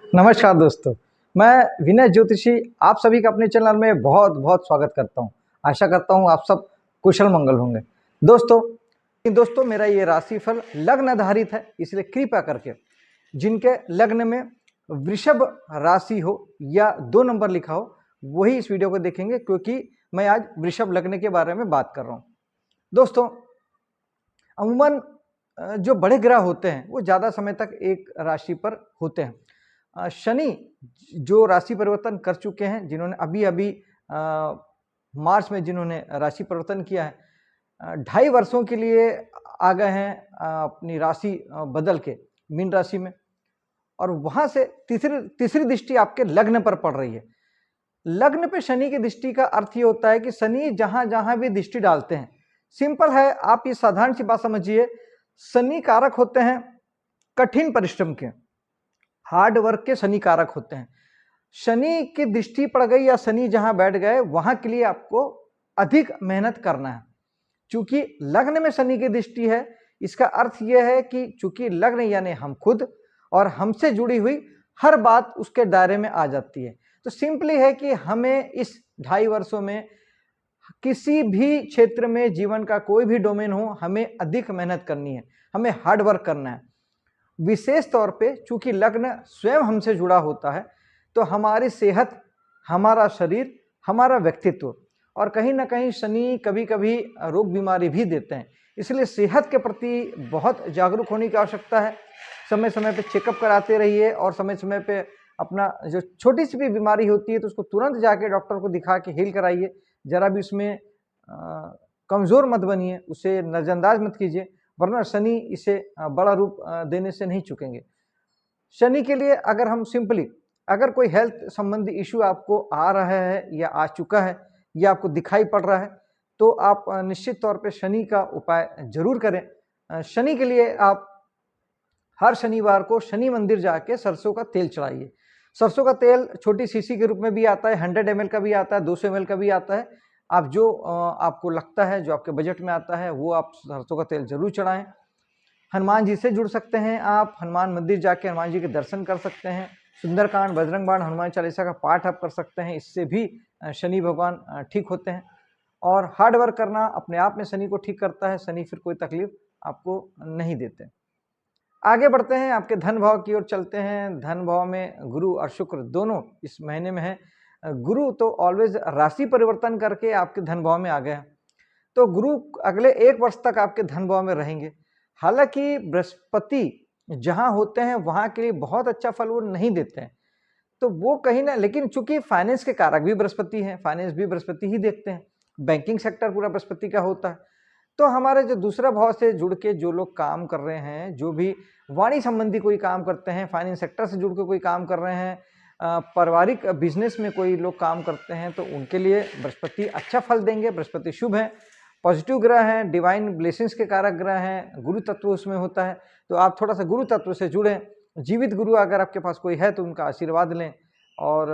नमस्कार दोस्तों, मैं विनय ज्योतिषी आप सभी का अपने चैनल में बहुत बहुत स्वागत करता हूं। आशा करता हूं आप सब कुशल मंगल होंगे। दोस्तों मेरा ये राशिफल लग्न आधारित है, इसलिए कृपया करके जिनके लग्न में वृषभ राशि हो या 2 नंबर लिखा हो वही इस वीडियो को देखेंगे, क्योंकि मैं आज वृषभ लग्न के बारे में बात कर रहा हूँ। दोस्तों अमूमन जो बड़े ग्रह होते हैं वो ज़्यादा समय तक एक राशि पर होते हैं। शनि जो राशि परिवर्तन कर चुके हैं, जिन्होंने अभी अभी मार्च में जिन्होंने राशि परिवर्तन किया है, 2.5 वर्षों के लिए आ गए हैं अपनी राशि बदल के मीन राशि में, और वहां से तीसरी दृष्टि आपके लग्न पर पड़ रही है। लग्न पे शनि की दृष्टि का अर्थ ये होता है कि शनि जहां जहां भी दृष्टि डालते हैं, सिंपल है, आप ये साधारण सी बात समझिए, शनि कारक होते हैं कठिन परिश्रम के, हार्ड वर्क के शनि कारक होते हैं। शनि की दृष्टि पड़ गई या शनि जहां बैठ गए वहां के लिए आपको अधिक मेहनत करना है। चूंकि लग्न में शनि की दृष्टि है, इसका अर्थ यह है कि चूंकि लग्न यानी हम खुद और हमसे जुड़ी हुई हर बात उसके दायरे में आ जाती है। तो सिंपली है कि हमें इस 2.5 वर्षों में किसी भी क्षेत्र में, जीवन का कोई भी डोमेन हो, हमें अधिक मेहनत करनी है, हमें हार्ड वर्क करना है। विशेष तौर पे चूंकि लग्न स्वयं हमसे जुड़ा होता है, तो हमारी सेहत, हमारा शरीर, हमारा व्यक्तित्व, और कहीं ना कहीं शनि कभी कभी रोग बीमारी भी देते हैं, इसलिए सेहत के प्रति बहुत जागरूक होने की आवश्यकता है। समय समय पे चेकअप कराते रहिए, और समय समय पे अपना जो छोटी सी भी बीमारी होती है तो उसको तुरंत जाके डॉक्टर को दिखा के हील कराइए। जरा भी उसमें कमज़ोर मत बनिए, उसे नज़रअंदाज मत कीजिए, वरना शनि इसे बड़ा रूप देने से नहीं चुकेंगे। शनि के लिए अगर हम सिंपली, अगर कोई हेल्थ संबंधी इश्यू आपको आ रहा है या आ चुका है या आपको दिखाई पड़ रहा है, तो आप निश्चित तौर पे शनि का उपाय जरूर करें। शनि के लिए आप हर शनिवार को शनि मंदिर जाके सरसों का तेल चढ़ाइए। सरसों का तेल छोटी शीशी के रूप में भी आता है, 100 ml का भी आता है, 200 ml का भी आता है। आप जो आपको लगता है, जो आपके बजट में आता है, वो आप सरसों का तेल जरूर चढ़ाएं। हनुमान जी से जुड़ सकते हैं, आप हनुमान मंदिर जाके हनुमान जी के दर्शन कर सकते हैं। सुंदरकांड, बजरंग बाण, हनुमान चालीसा का पाठ आप कर सकते हैं, इससे भी शनि भगवान ठीक होते हैं। और हार्ड वर्क करना अपने आप में शनि को ठीक करता है, शनि फिर कोई तकलीफ आपको नहीं देते। आगे बढ़ते हैं, आपके धन भाव की ओर चलते हैं। धन भाव में गुरु और शुक्र दोनों इस महीने में है। गुरु तो ऑलवेज राशि परिवर्तन करके आपके धन भाव में आ गए हैं, तो गुरु अगले 1 वर्ष तक आपके धन भाव में रहेंगे। हालांकि बृहस्पति जहां होते हैं वहां के लिए बहुत अच्छा फल वो नहीं देते हैं, तो वो कहीं ना, लेकिन चूंकि फाइनेंस के कारक भी बृहस्पति हैं, फाइनेंस भी बृहस्पति ही देखते हैं, बैंकिंग सेक्टर पूरा बृहस्पति का होता है। तो हमारे जो दूसरा भाव से जुड़ के जो लोग काम कर रहे हैं, जो भी वाणी संबंधी कोई काम करते हैं, फाइनेंस सेक्टर से जुड़ के कोई काम कर रहे हैं, पारिवारिक बिजनेस में कोई लोग काम करते हैं, तो उनके लिए बृहस्पति अच्छा फल देंगे। बृहस्पति शुभ है, पॉजिटिव ग्रह हैं, डिवाइन ब्लेसिंग्स के कारक ग्रह हैं, गुरु तत्व उसमें होता है, तो आप थोड़ा सा गुरु तत्व से जुड़ें। जीवित गुरु अगर आपके पास कोई है तो उनका आशीर्वाद लें। और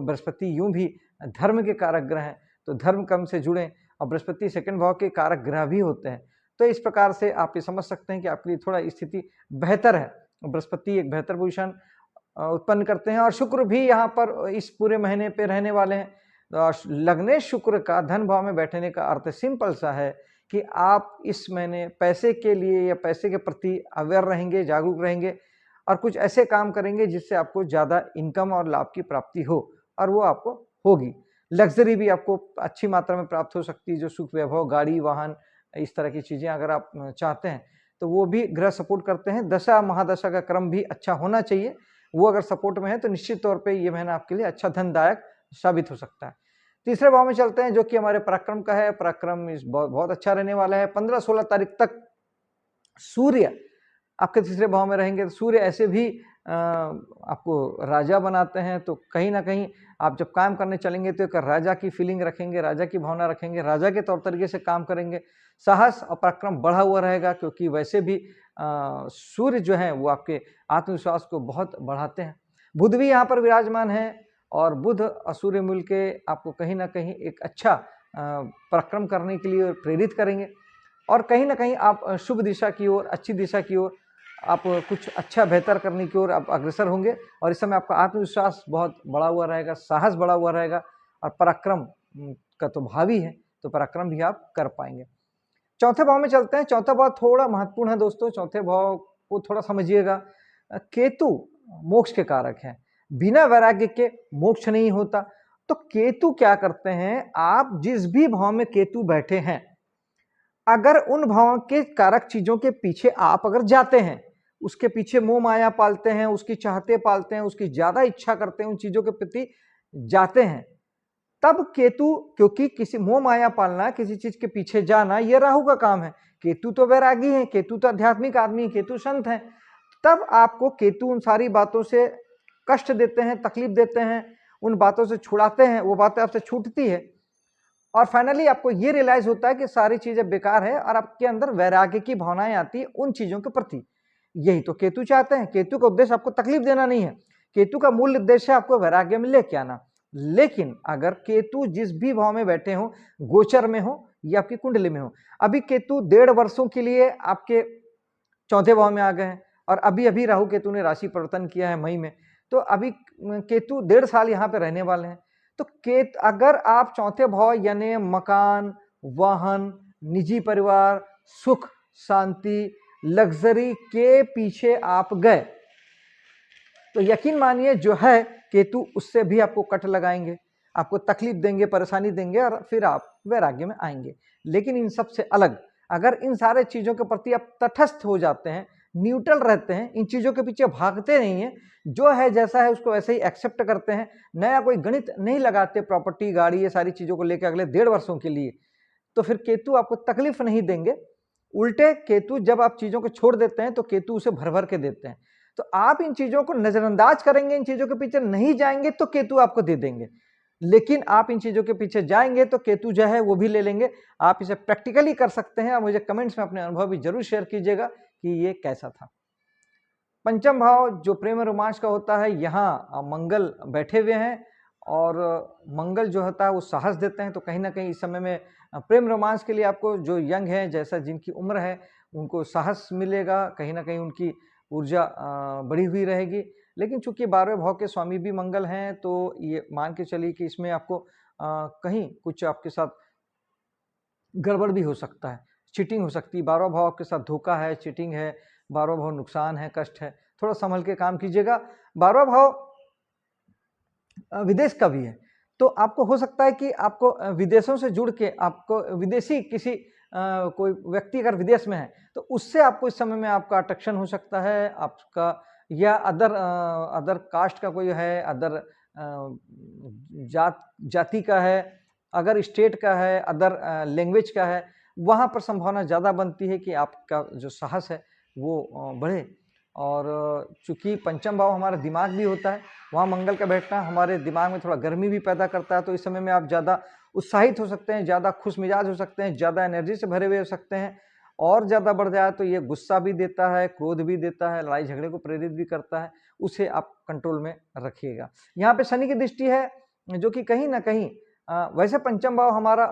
बृहस्पति यूं भी धर्म के कारक ग्रह हैं, तो धर्म कर्म से जुड़ें, और बृहस्पति सेकंड भाव के कारक ग्रह भी होते हैं। तो इस प्रकार से आप ये समझ सकते हैं कि आपके लिए थोड़ा स्थिति बेहतर है। बृहस्पति एक बेहतर पोजीशन उत्पन्न करते हैं, और शुक्र भी यहाँ पर इस पूरे महीने पे रहने वाले हैं। लग्ने शुक्र का धन भाव में बैठने का अर्थ सिंपल सा है कि आप इस महीने पैसे के लिए या पैसे के प्रति अवेयर रहेंगे, जागरूक रहेंगे, और कुछ ऐसे काम करेंगे जिससे आपको ज़्यादा इनकम और लाभ की प्राप्ति हो, और वो आपको होगी। लग्जरी भी आपको अच्छी मात्रा में प्राप्त हो सकती है, जो सुख वैभव, गाड़ी, वाहन, इस तरह की चीज़ें अगर आप चाहते हैं तो वो भी ग्रह सपोर्ट करते हैं। दशा महादशा का क्रम भी अच्छा होना चाहिए, वो अगर सपोर्ट में है तो निश्चित तौर पे ये महीना आपके लिए अच्छा धनदायक साबित हो सकता है। तीसरे भाव में चलते हैं, जो कि हमारे पराक्रम का है। पराक्रम इस बहुत अच्छा रहने वाला है। 15-16 तारीख तक सूर्य आपके तीसरे भाव में रहेंगे, तो सूर्य ऐसे भी आपको राजा बनाते हैं, तो कहीं ना कहीं आप जब काम करने चलेंगे तो एक राजा की फीलिंग रखेंगे, राजा की भावना रखेंगे, राजा के तौर तरीके से काम करेंगे। साहस और पराक्रम बढ़ा हुआ रहेगा, क्योंकि वैसे भी सूर्य जो है वो आपके आत्मविश्वास को बहुत बढ़ाते हैं। बुध भी यहाँ पर विराजमान है, और बुध और सूर्य मिल के आपको कहीं ना कहीं एक अच्छा पराक्रम करने के लिए प्रेरित करेंगे, और कहीं ना कहीं आप शुभ दिशा की ओर, अच्छी दिशा की ओर आप कुछ अच्छा बेहतर करने की ओर आप अग्रसर होंगे और इस समय आपका आत्मविश्वास बहुत बढ़ा हुआ रहेगा, साहस बढ़ा हुआ रहेगा और पराक्रम का तो भाव ही है, तो पराक्रम भी आप कर पाएंगे। चौथे भाव में चलते हैं। चौथा भाव थोड़ा महत्वपूर्ण है दोस्तों, चौथे भाव को थोड़ा समझिएगा। केतु मोक्ष के कारक है, बिना वैराग्य के मोक्ष नहीं होता। तो केतु क्या करते हैं, आप जिस भी भाव में केतु बैठे हैं, अगर उन भावों के कारक चीजों के पीछे आप अगर जाते हैं, उसके पीछे मोह माया पालते हैं, उसकी चाहते पालते हैं, उसकी ज्यादा इच्छा करते हैं, उन चीजों के प्रति जाते हैं, तब केतु, क्योंकि किसी मोह माया पालना, किसी चीज के पीछे जाना, यह राहु का काम है। केतु तो वैरागी है, केतु तो आध्यात्मिक आदमी, केतु संत है। तब आपको केतु उन सारी बातों से कष्ट देते हैं, तकलीफ देते हैं, उन बातों से छुड़ाते हैं, वो बातें आपसे छूटती है और फाइनली आपको ये रियलाइज होता है कि सारी चीजें बेकार है और आपके अंदर वैराग्य की भावनाएं आती है उन चीजों के प्रति। यही तो केतु चाहते हैं। केतु का उद्देश्य आपको तकलीफ देना नहीं है, केतु का मूल उद्देश्य है आपको वैराग्य में लेके आना। लेकिन अगर केतु जिस भी भाव में बैठे हो, गोचर में हो या आपकी कुंडली में हो, अभी केतु 1.5 वर्षों के लिए आपके चौथे भाव में आ गए हैं और अभी अभी राहु केतु ने राशि परिवर्तन किया है मई में, तो अभी केतु 1.5 साल यहाँ पे रहने वाले हैं। तो अगर आप चौथे भाव यानी मकान, वाहन, निजी परिवार, सुख, शांति, लग्जरी के पीछे आप गए, तो यकीन मानिए जो है केतु उससे भी आपको कट लगाएंगे, आपको तकलीफ देंगे, परेशानी देंगे और फिर आप वैराग्य में आएंगे। लेकिन इन सब से अलग, अगर इन सारे चीजों के प्रति आप तटस्थ हो जाते हैं, न्यूट्रल रहते हैं, इन चीजों के पीछे भागते नहीं हैं, जो है जैसा है उसको वैसे ही एक्सेप्ट करते हैं, नया कोई गणित नहीं लगाते प्रॉपर्टी, गाड़ी, ये सारी चीजों को लेकर अगले 1.5 वर्षों के लिए, तो फिर केतु आपको तकलीफ नहीं देंगे। उल्टे केतु जब आप चीजों को छोड़ देते हैं तो केतु उसे भर भर के देते हैं। तो आप इन चीजों को नजरअंदाज करेंगे, इन चीजों के पीछे नहीं जाएंगे तो केतु आपको दे देंगे। लेकिन आप इन चीजों के पीछे जाएंगे तो केतु जो है वो भी ले लेंगे। आप इसे प्रैक्टिकली कर सकते हैं और मुझे कमेंट्स में अपने अनुभव भी जरूर शेयर कीजिएगा कि ये कैसा था। पंचम भाव जो प्रेम रोमांच का होता है, यहाँ मंगल बैठे हुए हैं और मंगल जो होता है वो साहस देते हैं। तो कहीं ना कहीं इस समय में प्रेम रोमांस के लिए आपको जो यंग है, जैसा जिनकी उम्र है, उनको साहस मिलेगा, कहीं ना कहीं उनकी ऊर्जा बढ़ी हुई रहेगी। लेकिन चूंकि 12वें भाव के स्वामी भी मंगल हैं, तो ये मान के चलिए कि इसमें आपको कहीं कुछ आपके साथ गड़बड़ भी हो सकता है, चीटिंग हो सकती है। 12वां भाव आपके साथ धोखा है, चीटिंग है, 12वां भाव नुकसान है, कष्ट है, थोड़ा संभल के काम कीजिएगा। 12वां भाव विदेश का भी है, तो आपको हो सकता है कि आपको विदेशों से जुड़ के, आपको विदेशी किसी कोई व्यक्ति अगर विदेश में है तो उससे आपको इस समय में आपका अट्रैक्शन हो सकता है आपका, या अदर कास्ट का कोई है, अदर जाति का है, अगर स्टेट का है, अदर लैंग्वेज का है, वहाँ पर संभावना ज़्यादा बनती है कि आपका जो साहस है वो बढ़े। और चूंकि पंचम भाव हमारा दिमाग भी होता है, वहाँ मंगल का बैठना हमारे दिमाग में थोड़ा गर्मी भी पैदा करता है। तो इस समय में आप ज़्यादा उत्साहित हो सकते हैं, ज़्यादा खुश मिजाज हो सकते हैं, ज़्यादा एनर्जी से भरे हुए हो सकते हैं। और ज़्यादा बढ़ जाए तो ये गुस्सा भी देता है, क्रोध भी देता है, लड़ाई झगड़े को प्रेरित भी करता है, उसे आप कंट्रोल में रखिएगा। यहाँ पे शनि की दृष्टि है जो कि कहीं ना कहीं वैसे पंचम भाव हमारा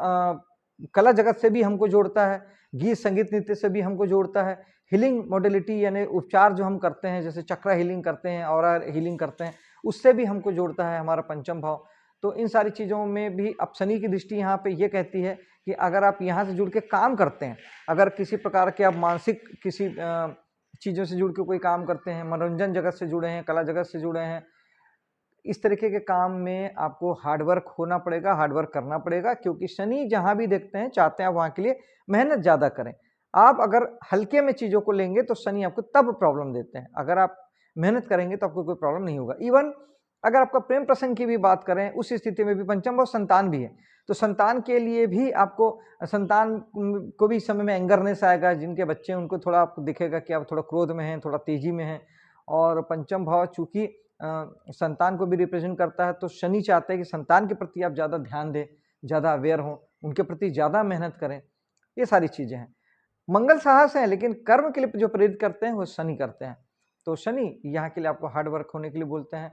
कला जगत से भी हमको जोड़ता है, गीत संगीत नृत्य से भी हमको जोड़ता है, हीलिंग मॉडलिटी यानी उपचार जो हम करते हैं, जैसे चक्रा हीलिंग करते हैं, ऑरा हीलिंग करते हैं, उससे भी हमको जोड़ता है हमारा पंचम भाव। तो इन सारी चीज़ों में भी अब शनि की दृष्टि यहाँ पे ये कहती है कि अगर आप यहाँ से जुड़ के काम करते हैं, अगर किसी प्रकार के आप मानसिक किसी चीज़ों से जुड़ के कोई काम करते हैं, मनोरंजन जगत से जुड़े हैं, कला जगत से जुड़े हैं, इस तरीके के काम में आपको हार्डवर्क होना पड़ेगा, हार्डवर्क करना पड़ेगा, क्योंकि शनि जहाँ भी देखते हैं चाहते हैं आप वहाँ के लिए मेहनत ज़्यादा करें। आप अगर हल्के में चीज़ों को लेंगे तो शनि आपको तब प्रॉब्लम देते हैं, अगर आप मेहनत करेंगे तो आपको कोई प्रॉब्लम नहीं होगा। इवन अगर आपका प्रेम प्रसंग की भी बात करें, उस स्थिति में भी पंचम भाव संतान भी है, तो संतान के लिए भी आपको, संतान को भी इस समय में एंगरनेस आएगा, जिनके बच्चे हैं उनको थोड़ा आपको दिखेगा कि आप थोड़ा क्रोध में हैं, थोड़ा तेजी में हैं। और पंचम भाव चूंकि संतान को भी रिप्रेजेंट करता है, तो शनि चाहते हैं कि संतान के प्रति आप ज़्यादा ध्यान दें, ज़्यादा अवेयर हों, उनके प्रति ज़्यादा मेहनत करें, ये सारी चीज़ें हैं। मंगल साहस है, लेकिन कर्म के लिए जो प्रेरित करते हैं वो शनि करते हैं, तो शनि यहाँ के लिए आपको हार्ड वर्क होने के लिए बोलते हैं।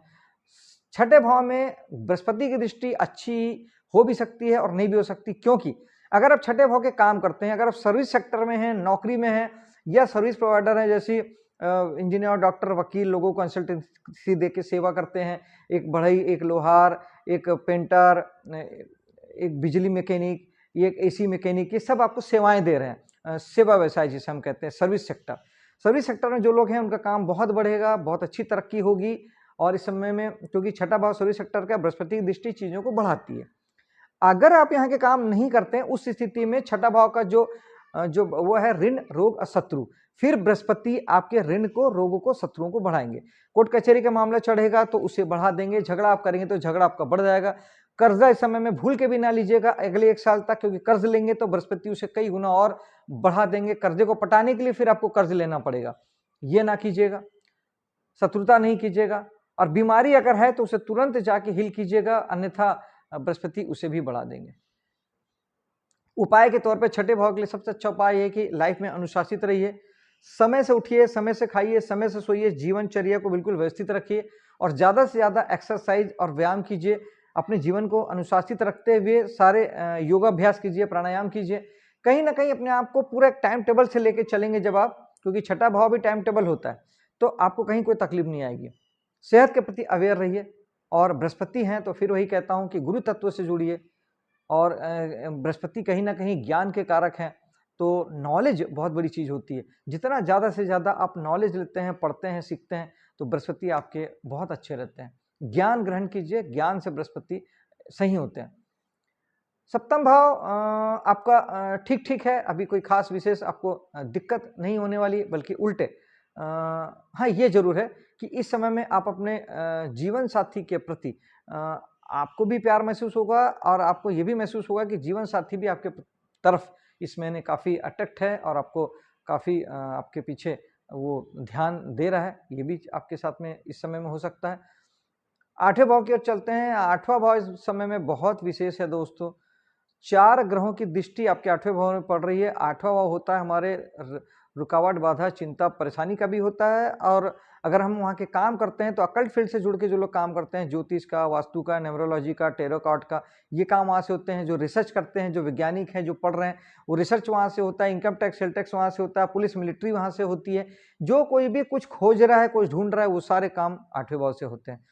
छठे भाव में बृहस्पति की दृष्टि अच्छी हो भी सकती है और नहीं भी हो सकती, क्योंकि अगर आप छठे भाव के काम करते हैं, अगर आप सर्विस सेक्टर में हैं, नौकरी में हैं, या सर्विस प्रोवाइडर हैं, जैसी इंजीनियर, डॉक्टर, वकील लोगों को कंसल्टेंसी दे के सेवा करते हैं। एक बढ़ई, एक लोहार, एक पेंटर, एक बिजली मैकेनिक, एक एसी मैकेनिक, ये सब आपको सेवाएं दे रहे हैं। सेवा व्यवसाय जिसे हम कहते हैं, सर्विस सेक्टर। सर्विस सेक्टर में जो लोग हैं उनका काम बहुत बढ़ेगा, बहुत अच्छी तरक्की होगी। और इस समय में क्योंकि छठा भाव सर्विस सेक्टर का बृहस्पति की दृष्टि चीजों को बढ़ाती है। अगर आप यहाँ के काम नहीं करते हैं, उस स्थिति में छठा भाव का जो जो वो है ऋण, रोग और शत्रु, फिर बृहस्पति आपके ऋण को, रोगों को, शत्रुओं को बढ़ाएंगे। कोर्ट कचहरी का मामला चढ़ेगा तो उसे बढ़ा देंगे। झगड़ा आप करेंगे तो झगड़ा आपका बढ़ जाएगा। कर्जा इस समय में भूल के भी ना लीजिएगा अगले 1 साल तक, क्योंकि कर्ज लेंगे तो बृहस्पति उसे कई गुना और बढ़ा देंगे। कर्जे को पटाने के लिए फिर आपको कर्ज लेना पड़ेगा, ये ना कीजिएगा। शत्रुता नहीं कीजिएगा। और बीमारी अगर है तो उसे तुरंत जाके हील कीजिएगा, अन्यथा बृहस्पति उसे भी बढ़ा देंगे। उपाय के तौर पे छठे भाव के लिए सबसे अच्छा उपाय है कि लाइफ में अनुशासित रहिए, समय से उठिए, समय से खाइए, समय से सोइए, जीवनचर्या को बिल्कुल व्यवस्थित रखिए और ज़्यादा से ज़्यादा एक्सरसाइज और व्यायाम कीजिए। अपने जीवन को अनुशासित रखते हुए सारे योगाभ्यास कीजिए, प्राणायाम कीजिए। कहीं ना कहीं अपने आप को पूरा एक टाइम टेबल से लेके चलेंगे जब आप, क्योंकि छठा भाव भी टाइम टेबल होता है, तो आपको कहीं कोई तकलीफ नहीं आएगी। सेहत के प्रति अवेयर रहिए। और बृहस्पति हैं तो फिर वही कहता हूँ कि गुरु तत्व से जुड़िए। और बृहस्पति कहीं ना कहीं ज्ञान के कारक हैं, तो नॉलेज बहुत बड़ी चीज़ होती है। जितना ज़्यादा से ज़्यादा आप नॉलेज लेते हैं, पढ़ते हैं, सीखते हैं, तो बृहस्पति आपके बहुत अच्छे रहते हैं। ज्ञान ग्रहण कीजिए, ज्ञान से बृहस्पति सही होते हैं। सप्तम भाव आपका ठीक ठीक है, अभी कोई खास विशेष आपको दिक्कत नहीं होने वाली, बल्कि उल्टे। हाँ, ये जरूर है कि इस समय में आप अपने जीवन साथी के प्रति आपको भी प्यार महसूस होगा और आपको ये भी महसूस होगा कि जीवन साथी भी आपके तरफ इस महीने काफ़ी अट्रैक्ट है और आपको काफ़ी आपके पीछे वो ध्यान दे रहा है। ये भी आपके साथ में इस समय में हो सकता है। 8वें भाव की ओर चलते हैं। 8वां भाव इस समय में बहुत विशेष है दोस्तों। 4 ग्रहों की दृष्टि आपके 8वें भाव में पड़ रही है। 8वां भाव होता है हमारे रुकावट, बाधा, चिंता, परेशानी का भी होता है। और अगर हम वहाँ के काम करते हैं तो अकल्ट फील्ड से जुड़ के जो लोग काम करते हैं, ज्योतिष का, वास्तु का, न्यूमरोलॉजी का, टेरो कार्ड का, ये काम वहाँ से होते हैं। जो रिसर्च करते हैं, जो वैज्ञानिक हैं, जो पढ़ रहे हैं, वो रिसर्च वहाँ से होता है। इनकम टैक्स, सेल टैक्स वहाँ से होता है। पुलिस, मिलिट्री वहाँ से होती है। जो कोई भी कुछ खोज रहा है, कुछ ढूंढ रहा है, वो सारे काम 8वें भाव से होते हैं।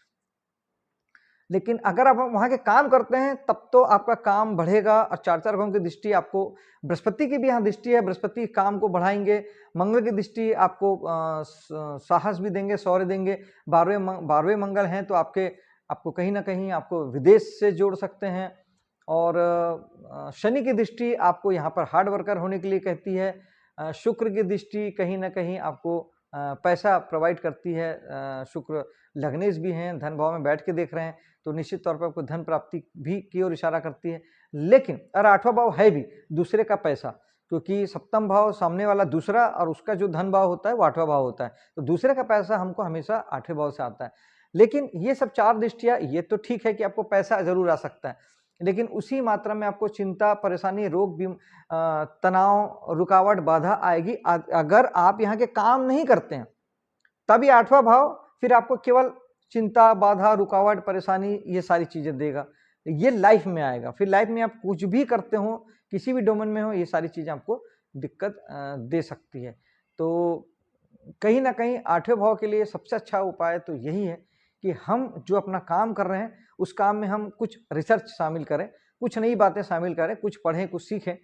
लेकिन अगर आप वहाँ के काम करते हैं तब तो आपका काम बढ़ेगा। और 4 ग्रहों की दृष्टि आपको, बृहस्पति की भी यहाँ दृष्टि है, बृहस्पति काम को बढ़ाएंगे। मंगल की दृष्टि आपको साहस भी देंगे, शौर्य देंगे। 12वें मंगल हैं तो आपको कहीं ना कहीं आपको विदेश से जोड़ सकते हैं। और शनि की दृष्टि आपको यहाँ पर हार्ड वर्कर होने के लिए कहती है। शुक्र की दृष्टि कहीं ना कहीं आपको पैसा प्रोवाइड करती है। शुक्र लग्नेश भी हैं, धन भाव में बैठ के देख रहे हैं, तो निश्चित तौर पर आपको धन प्राप्ति भी की ओर इशारा करती है। लेकिन अगर 8वां भाव है भी दूसरे का पैसा, क्योंकि सप्तम भाव सामने वाला दूसरा और उसका जो धन भाव होता है वो 8वां भाव होता है, तो दूसरे का पैसा हमको हमेशा 8वें भाव से आता है। लेकिन ये सब 4 दृष्टियां, ये तो ठीक है कि आपको पैसा जरूर आ सकता है, लेकिन उसी मात्रा में आपको चिंता, परेशानी, रोग, तनाव, रुकावट, बाधा आएगी अगर आप यहाँ के काम नहीं करते हैं। तभी 8वां भाव फिर आपको केवल चिंता, बाधा, रुकावट, परेशानी, ये सारी चीजें देगा। ये लाइफ में आएगा। फिर लाइफ में आप कुछ भी करते हो, किसी भी डोमेन में हो, ये सारी चीजें आपको दिक्कत दे सकती है। तो कहीं ना कहीं 8वें भाव के लिए सबसे अच्छा उपाय तो यही है कि हम जो अपना काम कर रहे हैं उस काम में हम कुछ रिसर्च शामिल करें, कुछ नई बातें शामिल करें, कुछ पढ़ें, कुछ सीखें।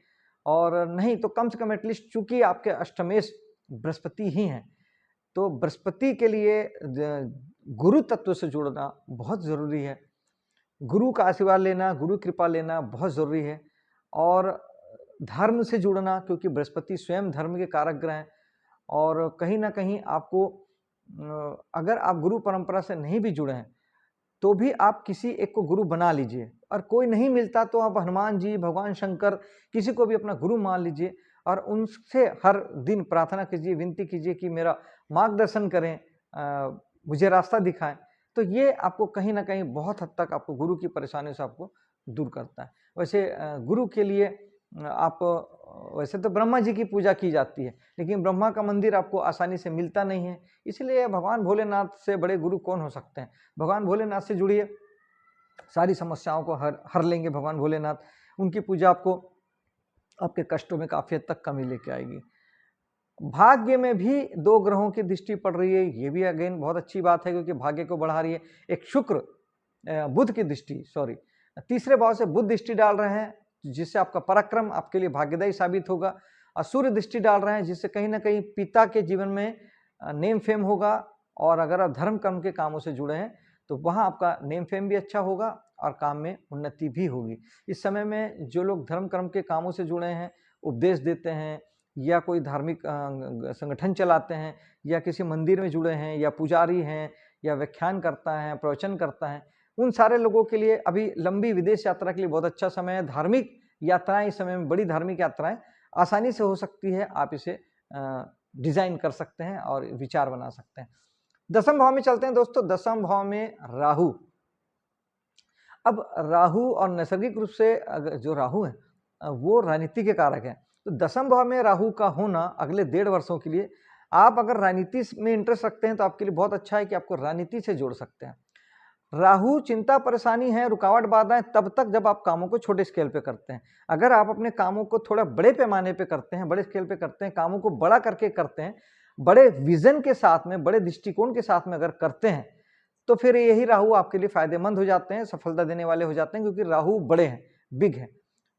और नहीं तो कम से कम एटलीस्ट, चूंकि आपके अष्टमेश बृहस्पति ही हैं, तो बृहस्पति के लिए गुरु तत्व से जुड़ना बहुत ज़रूरी है। गुरु का आशीर्वाद लेना, गुरु कृपा लेना बहुत ज़रूरी है। और धर्म से जुड़ना, क्योंकि बृहस्पति स्वयं धर्म के कारक ग्रह हैं। और कहीं ना कहीं आपको अगर आप गुरु परंपरा से नहीं भी जुड़े हैं तो भी आप किसी एक को गुरु बना लीजिए। और कोई नहीं मिलता तो आप हनुमान जी, भगवान शंकर, किसी को भी अपना गुरु मान लीजिए और उनसे हर दिन प्रार्थना कीजिए, विनती कीजिए कि मेरा मार्गदर्शन करें, मुझे रास्ता दिखाएं। तो ये आपको कहीं ना कहीं बहुत हद तक आपको गुरु की परेशानियों से आपको दूर करता है। वैसे गुरु के लिए आप वैसे तो ब्रह्मा जी की पूजा की जाती है, लेकिन ब्रह्मा का मंदिर आपको आसानी से मिलता नहीं है, इसलिए भगवान भोलेनाथ से बड़े गुरु कौन हो सकते हैं। भगवान भोलेनाथ से जुड़िए, सारी समस्याओं को हर लेंगे भगवान भोलेनाथ। उनकी पूजा आपको आपके कष्टों में काफ़ी हद तक कमी लेके आएगी। भाग्य में भी 2 ग्रहों की दृष्टि पड़ रही है, ये भी अगेन बहुत अच्छी बात है क्योंकि भाग्य को बढ़ा रही है। एक शुक्र बुध की दृष्टि, सॉरी, तीसरे भाव से बुध दृष्टि डाल रहे हैं, जिससे आपका पराक्रम आपके लिए भाग्यदायी साबित होगा। और सूर्य दृष्टि डाल रहे हैं, जिससे कहीं ना कहीं पिता के जीवन में नेम फेम होगा। और अगर आप धर्म कर्म के कामों से जुड़े हैं तो वहाँ आपका नेम फेम भी अच्छा होगा और काम में उन्नति भी होगी। इस समय में जो लोग धर्म कर्म के कामों से जुड़े हैं, उपदेश देते हैं या कोई धार्मिक संगठन चलाते हैं या किसी मंदिर में जुड़े हैं या पुजारी हैं या व्याख्यान करता है, प्रवचन करता है, उन सारे लोगों के लिए अभी लंबी विदेश यात्रा के लिए बहुत अच्छा समय है। धार्मिक यात्राएं इस समय में, बड़ी धार्मिक यात्राएं आसानी से हो सकती है। आप इसे डिजाइन कर सकते हैं और विचार बना सकते हैं। दसम भाव में चलते हैं दोस्तों। दसम भाव में राहु। अब राहु और नैसर्गिक रूप से जो राहु है वो राजनीति के कारक है। तो दसम भाव में राहु का होना अगले 1.5 वर्षों के लिए, आप अगर राजनीति में इंटरेस्ट रखते हैं तो आपके लिए बहुत अच्छा है कि आपको राजनीति से जोड़ सकते हैं। राहु चिंता परेशानी है, रुकावट बाधाएं तब तक जब आप कामों को छोटे स्केल पे करते हैं। अगर आप अपने कामों को थोड़ा बड़े पैमाने पे करते हैं, बड़े स्केल पे करते हैं, कामों को बड़ा करके करते हैं, बड़े विजन के साथ में, बड़े दृष्टिकोण के साथ में अगर करते हैं तो फिर यही राहु आपके लिए फायदेमंद हो जाते हैं, सफलता देने वाले हो जाते हैं, क्योंकि राहु बड़े हैं, बिग है,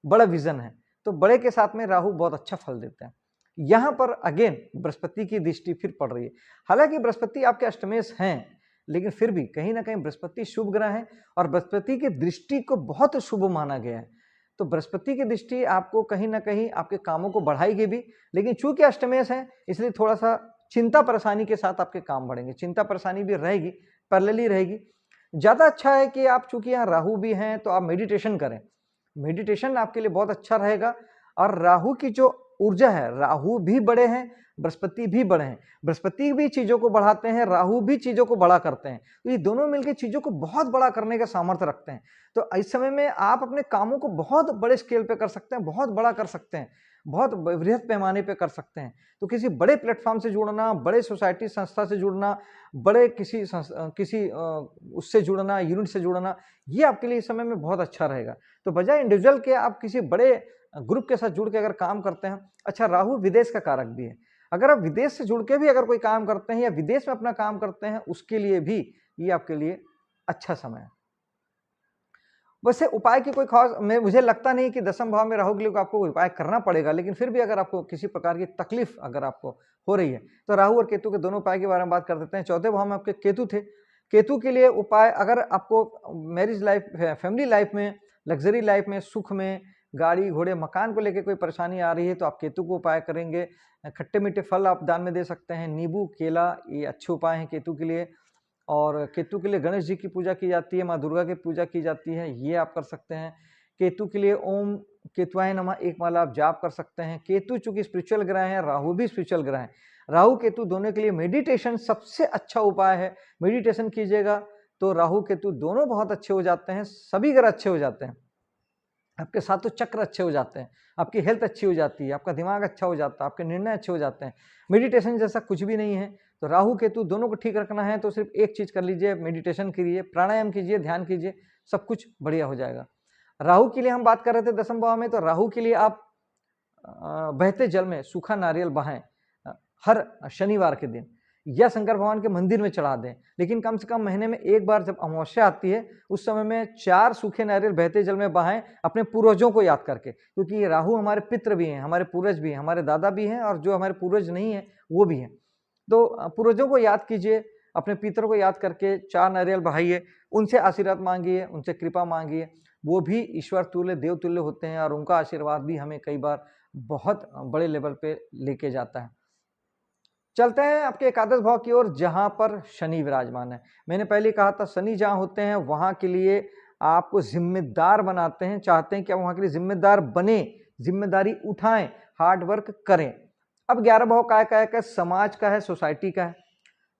बड़ा विजन है। तो बड़े के साथ में राहु बहुत अच्छा फल देते हैं। यहां पर अगेन बृहस्पति की दृष्टि फिर पड़ रही है। हालांकि बृहस्पति आपके अष्टमेश हैं, लेकिन फिर भी कहीं ना कहीं बृहस्पति शुभ ग्रह है और बृहस्पति की दृष्टि को बहुत शुभ माना गया है। तो बृहस्पति की दृष्टि आपको कहीं ना कहीं आपके कामों को बढ़ाएगी भी, लेकिन चूंकि अष्टमेश है इसलिए थोड़ा सा चिंता परेशानी के साथ आपके काम बढ़ेंगे। चिंता परेशानी भी रहेगी, पैरेलली रहेगी। ज्यादा अच्छा है कि आप, चूंकि यहाँ राहु भी हैं, तो आप मेडिटेशन करें। मेडिटेशन आपके लिए बहुत अच्छा रहेगा। और राहु की जो ऊर्जा है, राहु भी बड़े हैं, बृहस्पति भी बड़े हैं। बृहस्पति भी चीजों को बढ़ाते हैं, राहु भी चीजों को बड़ा करते हैं। तो ये दोनों मिलकर चीजों को बहुत बड़ा करने का सामर्थ्य रखते हैं। तो इस समय में आप अपने कामों को बहुत बड़े स्केल पे कर सकते हैं, बहुत बड़ा कर सकते हैं, बहुत वृहद पैमाने पे कर सकते हैं। तो किसी बड़े प्लेटफॉर्म से जुड़ना, बड़े सोसाइटी संस्था से जुड़ना, बड़े किसी उससे जुड़ना, यूनिट से जुड़ना, ये आपके लिए इस समय में बहुत अच्छा रहेगा। तो बजाय इंडिविजुअल के आप किसी बड़े ग्रुप के साथ जुड़ के अगर काम करते हैं, अच्छा राहु विदेश का कारक भी है, अगर आप विदेश से जुड़ के भी अगर कोई काम करते हैं या विदेश में अपना काम करते हैं, उसके लिए भी ये आपके लिए अच्छा समय है। वैसे उपाय की कोई खास मुझे लगता नहीं कि दसम भाव में राहु के लिए आपको उपाय करना पड़ेगा, लेकिन फिर भी अगर आपको किसी प्रकार की तकलीफ अगर आपको हो रही है तो राहु और केतु के दोनों उपाय के बारे में बात कर देते हैं। चौथे भाव में आपके केतु थे। केतु के लिए उपाय, अगर आपको मैरिज लाइफ, फैमिली लाइफ में, लग्जरी लाइफ में, सुख में, गाड़ी घोड़े मकान को लेकर कोई परेशानी आ रही है तो आप केतु को उपाय करेंगे। खट्टे मीठे फल आप दान में दे सकते हैं, नींबू केला, ये अच्छे उपाय हैं केतु के लिए। और केतु के लिए गणेश जी की पूजा की जाती है, माँ दुर्गा की पूजा की जाती है, ये आप कर सकते हैं। केतु के लिए ओम केतुआय नमः एक माला आप जाप कर सकते हैं। केतु चूंकि स्पिरिचुअल ग्रह है, राहु भी स्पिरिचुअल ग्रह है, राहु केतु दोनों के लिए मेडिटेशन सबसे अच्छा उपाय है। मेडिटेशन कीजिएगा तो राहु केतु दोनों बहुत अच्छे हो जाते हैं, सभी ग्रह अच्छे हो जाते हैं, आपके सातों चक्र अच्छे हो जाते हैं, आपकी हेल्थ अच्छी हो जाती है, आपका दिमाग अच्छा हो जाता है, आपके निर्णय अच्छे हो जाते हैं। मेडिटेशन जैसा कुछ भी नहीं है। तो राहु केतु दोनों को ठीक रखना है तो सिर्फ एक चीज कर लीजिए, मेडिटेशन कीजिए, प्राणायाम कीजिए, ध्यान कीजिए, सब कुछ बढ़िया हो जाएगा। राहु के लिए हम बात कर रहे थे दसम भाव में, तो राहु के लिए आप बहते जल में सूखा नारियल बहाएं हर शनिवार के दिन, या शंकर भगवान के मंदिर में चढ़ा दें। लेकिन कम से कम महीने में एक बार जब अमावस्या आती है उस समय में 4 सूखे नारियल बहते जल में बहाएं, अपने पूर्वजों को याद करके, क्योंकि ये राहु हमारे पितृ भी हैं, हमारे पूर्वज भी हैं, हमारे दादा भी हैं, और जो हमारे पूर्वज नहीं है वो भी हैं। तो पूर्वजों को याद कीजिए, अपने पितरों को याद करके 4 नारियल बहाइए, उनसे आशीर्वाद मांगिए, उनसे कृपा मांगिए। वो भी ईश्वर तुल्य, देव तुल्य होते हैं और उनका आशीर्वाद भी हमें कई बार बहुत बड़े लेवल पे लेके जाता है। चलते हैं आपके एकादश भाव की ओर, जहां पर शनि विराजमान है। मैंने पहले कहा था शनि जहां होते हैं वहां के लिए आपको जिम्मेदार बनाते हैं, चाहते हैं कि आप वहां के लिए जिम्मेदार बने, जिम्मेदारी उठाएं, हार्ड वर्क करें। अब 11 भाव का है, समाज का है, सोसाइटी का है,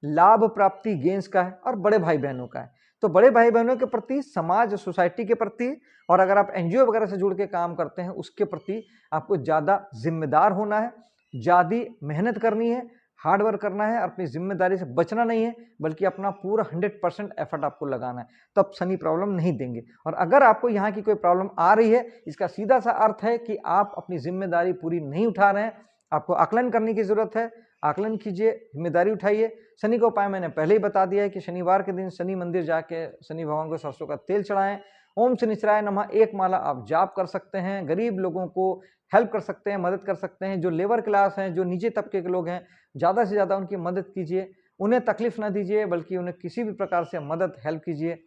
लाभ प्राप्ति गेंस का है और बड़े भाई बहनों का है। तो बड़े भाई बहनों के प्रति, समाज सोसाइटी के प्रति, और अगर आप एनजीओ वगैरह से जुड़ के काम करते हैं उसके प्रति आपको ज्यादा जिम्मेदार होना है, ज्यादा मेहनत करनी है, हार्ड वर्क करना है, अपनी जिम्मेदारी से बचना नहीं है, बल्कि अपना पूरा 100% एफर्ट आपको लगाना है, तब शनि प्रॉब्लम नहीं देंगे। और अगर आपको यहाँ की कोई प्रॉब्लम आ रही है, इसका सीधा सा अर्थ है कि आप अपनी जिम्मेदारी पूरी नहीं उठा रहे हैं, आपको आकलन करने की जरूरत है, आकलन कीजिए, जिम्मेदारी उठाइए। शनि का उपाय मैंने पहले ही बता दिया है कि शनिवार के दिन शनि मंदिर जाके शनि भगवान को सरसों का तेल चढ़ाएं। ओम शनिश्चराय नमः एक माला आप जाप कर सकते हैं, गरीब लोगों को हेल्प कर सकते हैं, मदद कर सकते हैं। जो लेबर क्लास हैं, जो नीचे तबके के लोग हैं, ज़्यादा से ज़्यादा उनकी मदद कीजिए, उन्हें तकलीफ ना दीजिए, बल्कि उन्हें किसी भी प्रकार से मदद हेल्प कीजिए।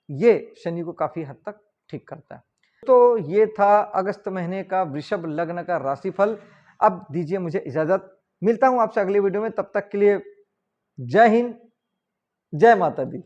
ये शनि को काफ़ी हद तक ठीक करता है। तो ये था अगस्त महीने का वृषभ लग्न का राशिफल। अब दीजिए मुझे इजाज़त, मिलता हूँ आपसे अगली वीडियो में, तब तक के लिए जय हिंद, जय माता दी।